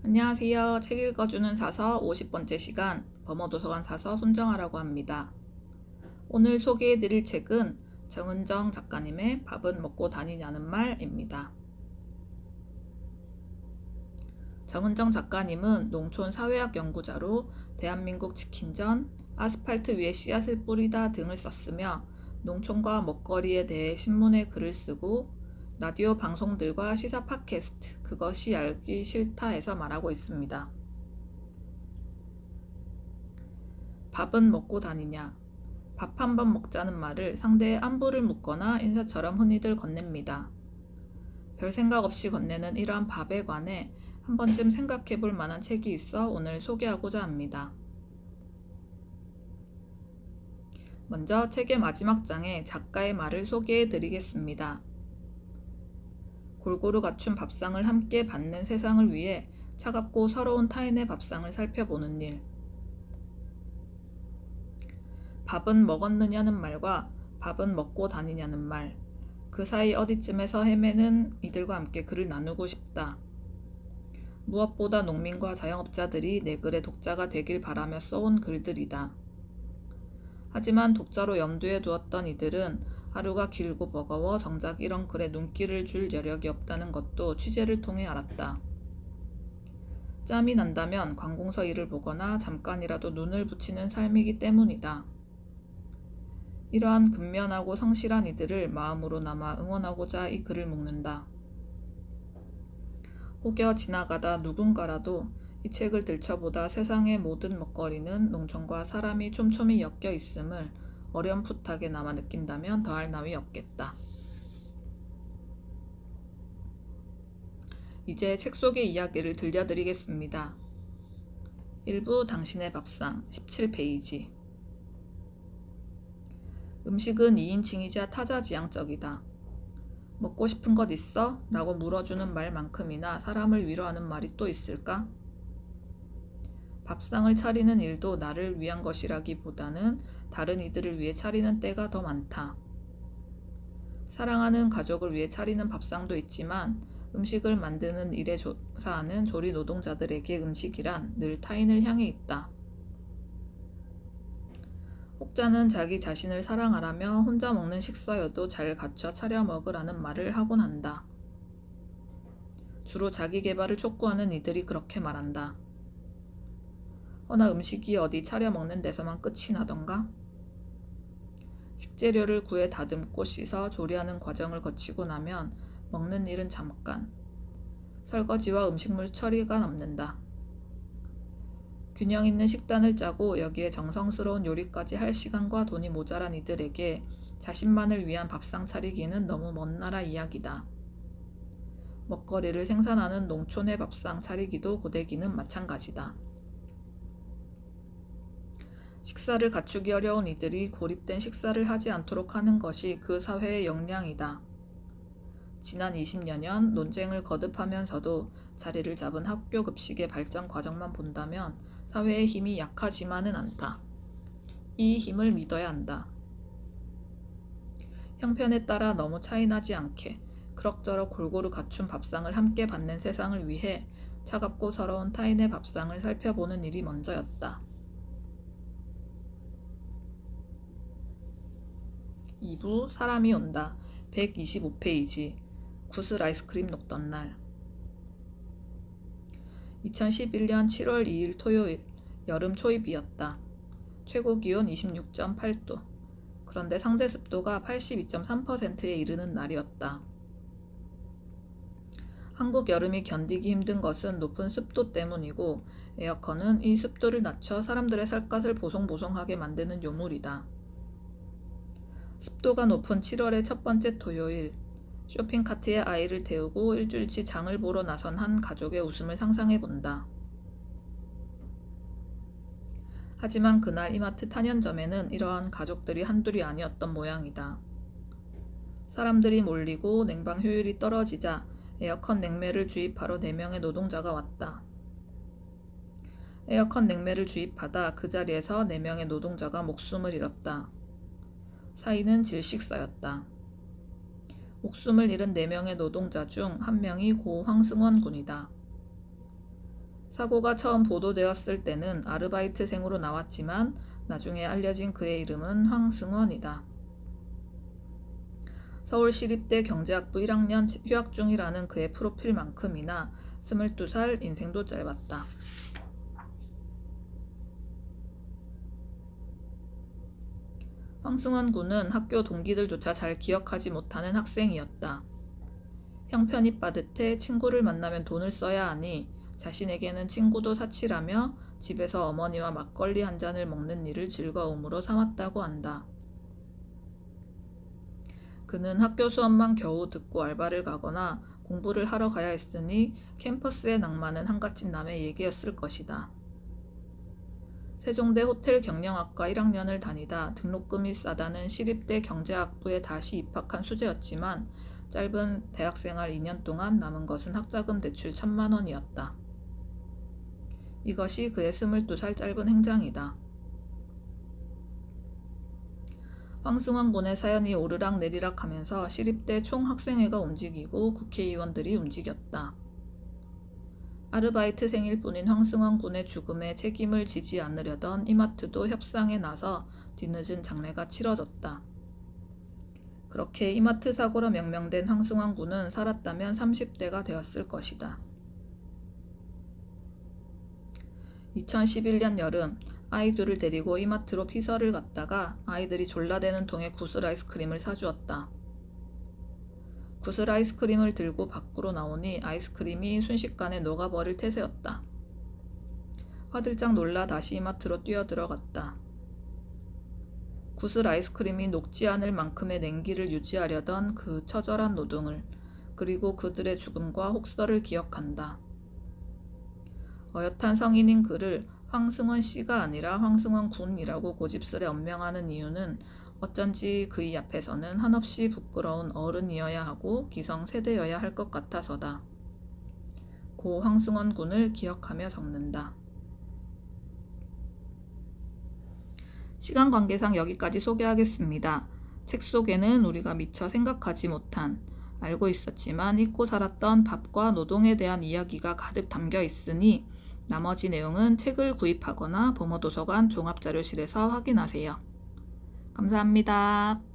안녕하세요. 책 읽어주는 사서 50번째 시간 범어도서관 사서 손정아라고 합니다. 오늘 소개해드릴 책은 정은정 작가님의 밥은 먹고 다니냐는 말입니다. 정은정 작가님은 농촌 사회학 연구자로 대한민국 치킨전, 아스팔트 위에 씨앗을 뿌리다 등을 썼으며 농촌과 먹거리에 대해 신문에 글을 쓰고 라디오 방송들과 시사 팟캐스트 그것이 알기 싫다에서 말하고 있습니다. 밥은 먹고 다니냐? 밥 한 번 먹자는 말을 상대의 안부를 묻거나 인사처럼 흔히들 건넵니다. 별 생각 없이 건네는 이러한 밥에 관해 한 번쯤 생각해 볼 만한 책이 있어 오늘 소개하고자 합니다. 먼저 책의 마지막 장에 작가의 말을 소개해 드리겠습니다. 골고루 갖춘 밥상을 함께 받는 세상을 위해 차갑고 서러운 타인의 밥상을 살펴보는 일. 밥은 먹었느냐는 말과 밥은 먹고 다니냐는 말. 그 사이 어디쯤에서 헤매는 이들과 함께 글을 나누고 싶다. 무엇보다 농민과 자영업자들이 내 글의 독자가 되길 바라며 써온 글들이다. 하지만 독자로 염두에 두었던 이들은 하루가 길고 버거워 정작 이런 글에 눈길을 줄 여력이 없다는 것도 취재를 통해 알았다. 짬이 난다면 관공서 일을 보거나 잠깐이라도 눈을 붙이는 삶이기 때문이다. 이러한 근면하고 성실한 이들을 마음으로나마 응원하고자 이 글을 묶는다. 혹여 지나가다 누군가라도 이 책을 들춰보다 세상의 모든 먹거리는 농촌과 사람이 촘촘히 엮여 있음을 어렴풋하게 나마 느낀다면 더할 나위 없겠다. 이제 책 속의 이야기를 들려드리겠습니다. 1부 당신의 밥상 17페이지. 음식은 2인칭이자 타자지향적이다. 먹고 싶은 것 있어? 라고 물어주는 말만큼이나 사람을 위로하는 말이 또 있을까? 밥상을 차리는 일도 나를 위한 것이라기보다는 다른 이들을 위해 차리는 때가 더 많다. 사랑하는 가족을 위해 차리는 밥상도 있지만 음식을 만드는 일에 종사하는 조리 노동자들에게 음식이란 늘 타인을 향해 있다. 혹자는 자기 자신을 사랑하라며 혼자 먹는 식사여도 잘 갖춰 차려 먹으라는 말을 하곤 한다. 주로 자기 개발을 촉구하는 이들이 그렇게 말한다. 허나 음식이 어디 차려 먹는 데서만 끝이 나던가? 식재료를 구해 다듬고 씻어 조리하는 과정을 거치고 나면 먹는 일은 잠깐. 설거지와 음식물 처리가 남는다. 균형 있는 식단을 짜고 여기에 정성스러운 요리까지 할 시간과 돈이 모자란 이들에게 자신만을 위한 밥상 차리기는 너무 먼 나라 이야기다. 먹거리를 생산하는 농촌의 밥상 차리기도 고되기는 마찬가지다. 식사를 갖추기 어려운 이들이 고립된 식사를 하지 않도록 하는 것이 그 사회의 역량이다. 지난 20여 년 논쟁을 거듭하면서도 자리를 잡은 학교 급식의 발전 과정만 본다면 사회의 힘이 약하지만은 않다. 이 힘을 믿어야 한다. 형편에 따라 너무 차이나지 않게 그럭저럭 골고루 갖춘 밥상을 함께 받는 세상을 위해 차갑고 서러운 타인의 밥상을 살펴보는 일이 먼저였다. 2부 사람이 온다. 125페이지. 구슬 아이스크림 녹던 날. 2011년 7월 2일 토요일 여름 초입이었다. 최고 기온 26.8도. 그런데 상대 습도가 82.3%에 이르는 날이었다. 한국 여름이 견디기 힘든 것은 높은 습도 때문이고 에어컨은 이 습도를 낮춰 사람들의 살갗을 보송보송하게 만드는 요물이다. 습도가 높은 7월의 첫 번째 토요일, 쇼핑카트에 아이를 태우고 일주일치 장을 보러 나선 한 가족의 웃음을 상상해본다. 하지만 그날 이마트 탄현점에는 이러한 가족들이 한둘이 아니었던 모양이다. 사람들이 몰리고 냉방 효율이 떨어지자 에어컨 냉매를 주입하러 4명의 노동자가 왔다. 에어컨 냉매를 주입하다 그 자리에서 4명의 노동자가 목숨을 잃었다. 사인은 질식사였다. 목숨을 잃은 4명의 노동자 중 1명이 고 황승원 군이다. 사고가 처음 보도되었을 때는 아르바이트생으로 나왔지만 나중에 알려진 그의 이름은 황승원이다. 서울시립대 경제학부 1학년 휴학 중이라는 그의 프로필만큼이나 22살, 인생도 짧았다. 황승원 군은 학교 동기들조차 잘 기억하지 못하는 학생이었다. 형편이 빠듯해 친구를 만나면 돈을 써야 하니 자신에게는 친구도 사치라며 집에서 어머니와 막걸리 한 잔을 먹는 일을 즐거움으로 삼았다고 한다. 그는 학교 수업만 겨우 듣고 알바를 가거나 공부를 하러 가야 했으니 캠퍼스의 낭만은 한갓집 남의 얘기였을 것이다. 세종대 호텔 경영학과 1학년을 다니다 등록금이 싸다는 시립대 경제학부에 다시 입학한 수재였지만 짧은 대학생활 2년 동안 남은 것은 학자금 대출 1,000만 원이었다. 이것이 그의 22살 짧은 행장이다. 황승원 군의 사연이 오르락내리락 하면서 시립대 총학생회가 움직이고 국회의원들이 움직였다. 아르바이트생일 뿐인 황승원 군의 죽음에 책임을 지지 않으려던 이마트도 협상에 나서 뒤늦은 장례가 치러졌다. 그렇게 이마트 사고로 명명된 황승원 군은 살았다면 30대가 되었을 것이다. 2011년 여름 아이 둘을 데리고 이마트로 피서를 갔다가 아이들이 졸라대는 통에 구슬 아이스크림을 사주었다. 구슬 아이스크림을 들고 밖으로 나오니 아이스크림이 순식간에 녹아버릴 태세였다. 화들짝 놀라 다시 이마트로 뛰어들어갔다. 구슬 아이스크림이 녹지 않을 만큼의 냉기를 유지하려던 그 처절한 노동을, 그리고 그들의 죽음과 혹서를 기억한다. 어엿한 성인인 그를 황승원 씨가 아니라 황승원 군이라고 고집스레 언명하는 이유는 어쩐지 그의 앞에서는 한없이 부끄러운 어른이어야 하고 기성세대여야 할 것 같아서다. 고 황승원 군을 기억하며 적는다. 시간 관계상 여기까지 소개하겠습니다. 책 속에는 우리가 미처 생각하지 못한, 알고 있었지만 잊고 살았던 밥과 노동에 대한 이야기가 가득 담겨 있으니 나머지 내용은 책을 구입하거나 범어도서관 종합자료실에서 확인하세요. 감사합니다.